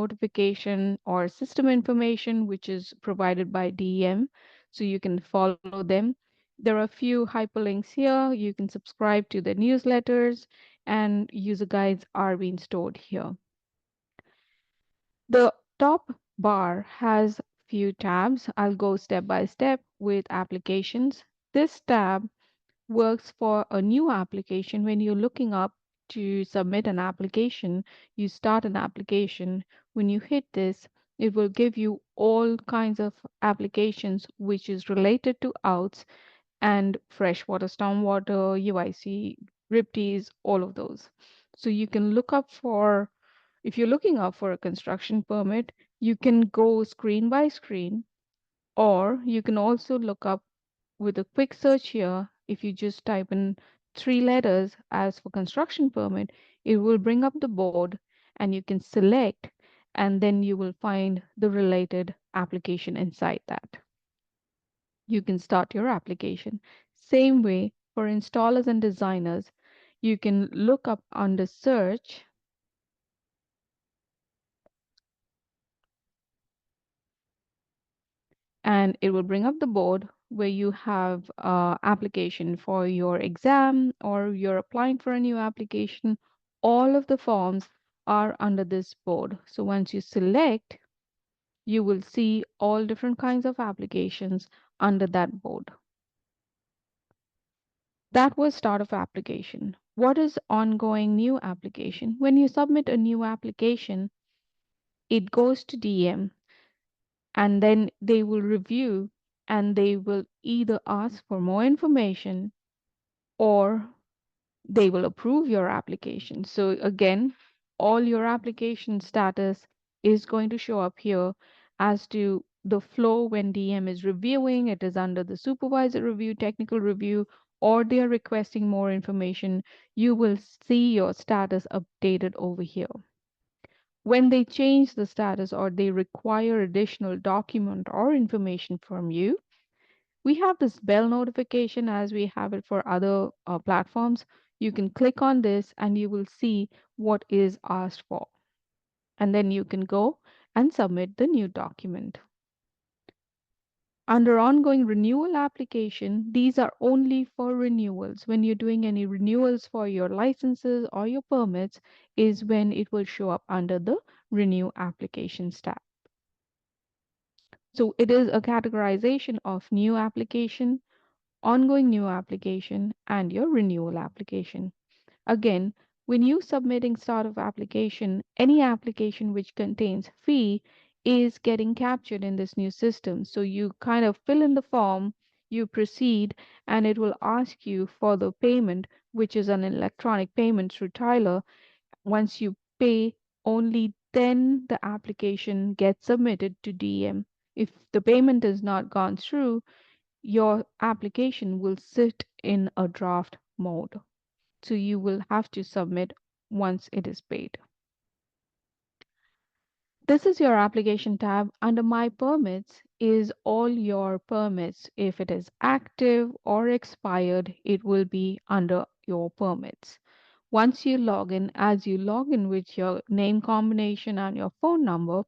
notification or system information, which is provided by DEM. So you can follow them. There are a few hyperlinks here. You can subscribe to the newsletters, and user guides are being stored here. The top bar has few tabs. I'll go step by step with applications. This tab works for a new application. When you're looking up to submit an application, you start an application. When you hit this, it will give you all kinds of applications which is related to OWTS and freshwater, stormwater, UIC, RIPDES, all of those. So you can look up for, if you're looking up for a construction permit, you can go screen by screen, or you can also look up with a quick search here. If you just type in 3 letters as for construction permit, it will bring up the board and you can select, and then you will find the related application inside that. You can start your application. Same way for installers and designers, you can look up under search, and it will bring up the board where you have application for your exam or you're applying for a new application. All of the forms are under this board. So once you select, you will see all different kinds of applications under that board. That was start of application. What is ongoing new application? When you submit a new application, it goes to DM, and then they will review, and they will either ask for more information or they will approve your application. So again, all your application status is going to show up here. As to the flow, when DM is reviewing, it is under the supervisor review, technical review, or they are requesting more information, you will see your status updated over here. When they change the status or they require additional document or information from you, we have this bell notification as we have it for other platforms. You can click on this and you will see what is asked for. And then you can go and submit the new document. Under ongoing renewal application, these are only for renewals. When you're doing any renewals for your licenses or your permits is when it will show up under the renew applications tab. So it is a categorization of new application, ongoing new application, and your renewal application. Again, when you submitting start of application, any application which contains fee is getting captured in this new system. So you kind of fill in the form, you proceed, and it will ask you for the payment, which is an electronic payment through Tyler. Once you pay, only then the application gets submitted to DM. If the payment is not gone through, your application will sit in a draft mode. So you will have to submit once it is paid. This is your application tab. Under My Permits is all your permits. If it is active or expired, it will be under your permits. Once you log in, as you log in with your name combination and your phone number,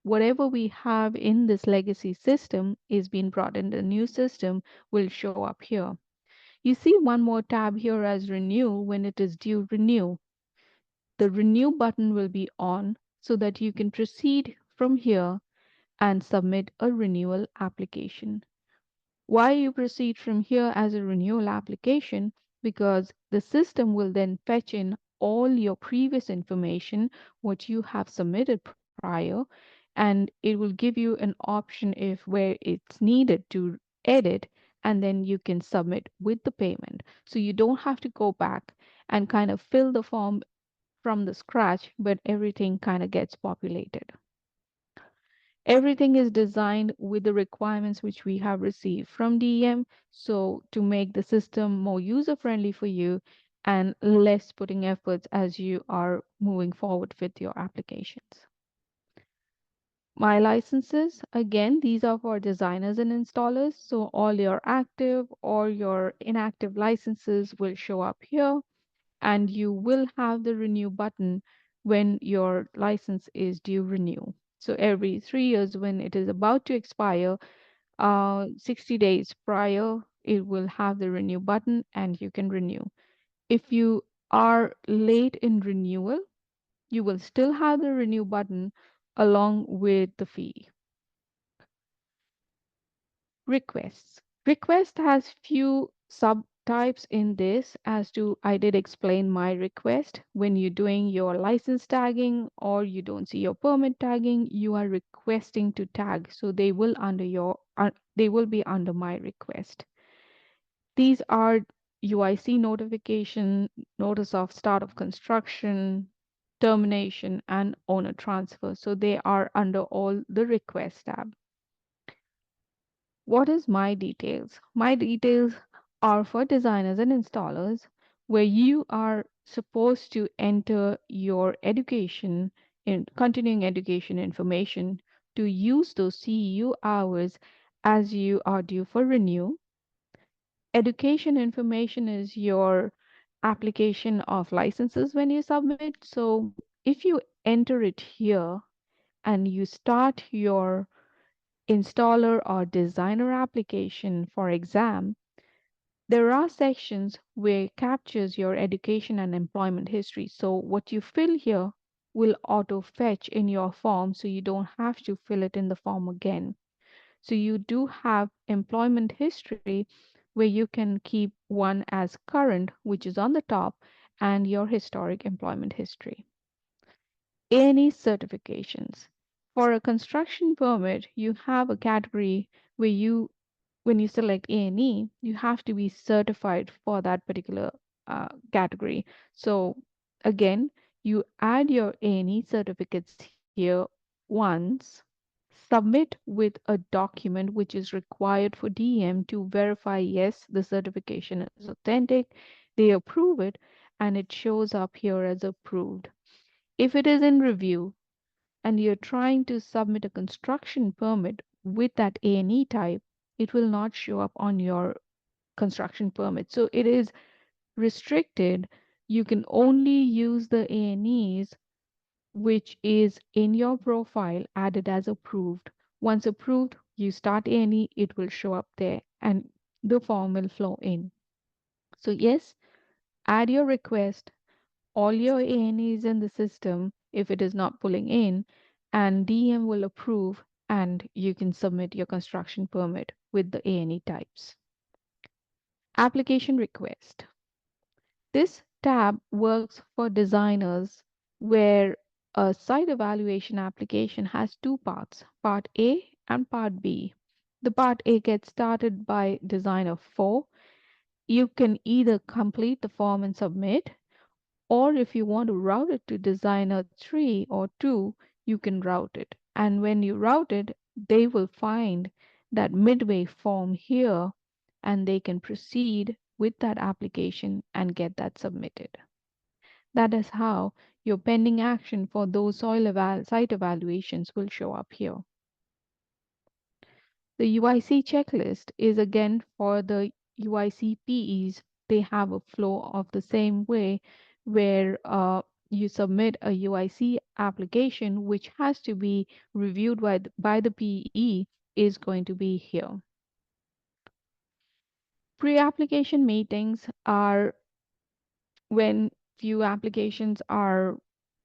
whatever we have in this legacy system is being brought in the new system will show up here. You see one more tab here as renew. When it is due renew, the renew button will be on so that you can proceed from here and submit a renewal application. Why you proceed from here as a renewal application? Because the system will then fetch in all your previous information, what you have submitted prior, and it will give you an option if where it's needed to edit, and then you can submit with the payment. So you don't have to go back and kind of fill the form from the scratch, but everything kind of gets populated. Everything is designed with the requirements which we have received from DEM, so to make the system more user friendly for you and less putting efforts as you are moving forward with your applications. My licenses, again, these are for designers and installers, so all your active or your inactive licenses will show up here, and you will have the renew button when your license is due renew. So every 3 years when it is about to expire, 60 days prior, it will have the renew button and you can renew. If you are late in renewal, you will still have the renew button along with the fee. Requests. Request has few subtypes in this. As to I did explain my request. When you're doing your license tagging or you don't see your permit tagging, you are requesting to tag. So they will be under my request. These are UIC notification, notice of start of construction, termination, and owner transfer. So they are under all the request tab. What is my details? My details are for designers and installers where you are supposed to enter your education in continuing education information to use those CEU hours as you are due for renew. Education information is your application of licenses when you submit. So if you enter it here and you start your installer or designer application for exam, there are sections where it captures your education and employment history. So what you fill here will auto fetch in your form so you don't have to fill it in the form again. So you do have employment history where you can keep one as current, which is on the top, and your historic employment history. Any certifications. For a construction permit, you have a category where when you select A&E, you have to be certified for that particular category. So again, you add your A&E certificates here once, submit with a document which is required for DM to verify yes, the certification is authentic. They approve it and it shows up here as approved. If it is in review, and you're trying to submit a construction permit with that A&E type, it will not show up on your construction permit. So it is restricted. You can only use the A&Es which is in your profile added as approved. Once approved, you start A&E, it will show up there and the form will flow in. So yes, add your request, all your A&Es in the system if it is not pulling in, and DM will approve and you can submit your construction permit with the A&E types. Application request. This tab works for designers where a site evaluation application has two parts, part A and part B. The part A gets started by designer 4. You can either complete the form and submit, or if you want to route it to designer 3 or 2, you can route it. And when you route it, they will find that midway form here and they can proceed with that application and get that submitted. That is how your pending action for those site evaluations will show up here. The UIC checklist is again for the UIC PEs. They have a flow of the same way where you submit a UIC application which has to be reviewed by the PE is going to be here. Pre-application meetings are when few applications are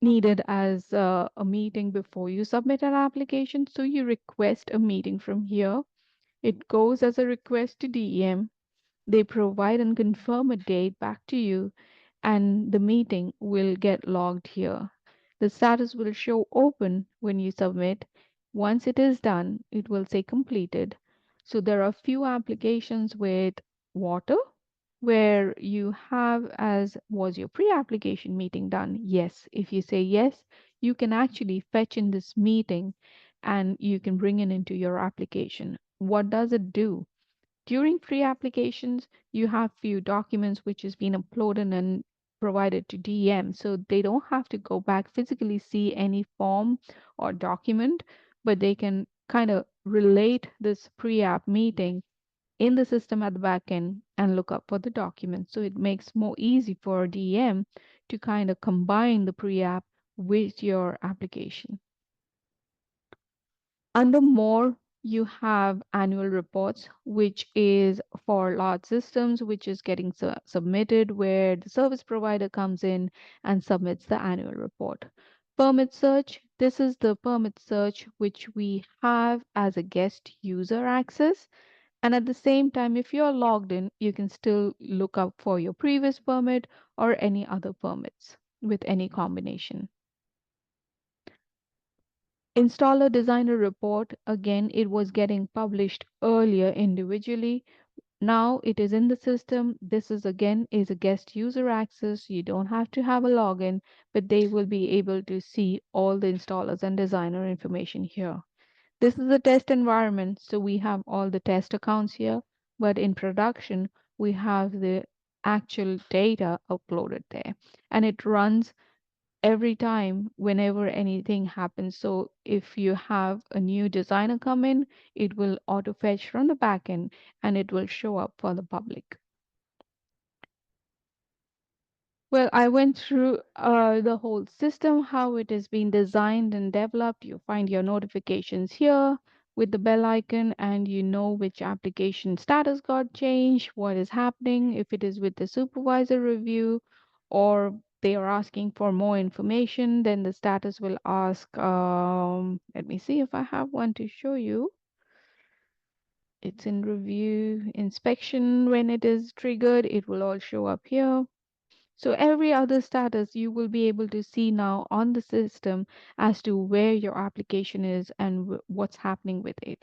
needed as a meeting before you submit an application. So you request a meeting from here. It goes as a request to DEM. They provide and confirm a date back to you, and the meeting will get logged here. The status will show open when you submit. Once it is done, it will say completed. So there are few applications with water where you have as was your pre-application meeting done? Yes. If you say yes, you can actually fetch in this meeting and you can bring it into your application. What does it do? During pre-applications, you have few documents which has been uploaded and provided to DM, so they don't have to go back physically see any form or document, but they can kind of relate this pre-app meeting in the system at the back end and look up for the document. So it makes more easy for DM to kind of combine the pre-app with your application. Under more, you have annual reports, which is for large systems, which is getting submitted, where the service provider comes in and submits the annual report. Permit search, this is the permit search which we have as a guest user access. And at the same time, if you're logged in, you can still look up for your previous permit or any other permits with any combination. Installer designer report, again, it was getting published earlier individually. Now it is in the system. This is again is a guest user access. You don't have to have a login, but they will be able to see all the installers and designer information here. This is a test environment, so we have all the test accounts here, but in production, we have the actual data uploaded there, and it runs every time whenever anything happens. So if you have a new designer come in, it will auto fetch from the backend and it will show up for the public. Well, I went through the whole system, how it has been designed and developed. You find your notifications here with the bell icon, and you know which application status got changed, what is happening, if it is with the supervisor review, or they are asking for more information, then the status will ask, let me see if I have one to show you. It's in review inspection. When it is triggered, it will all show up here. So every other status you will be able to see now on the system as to where your application is and what's happening with it.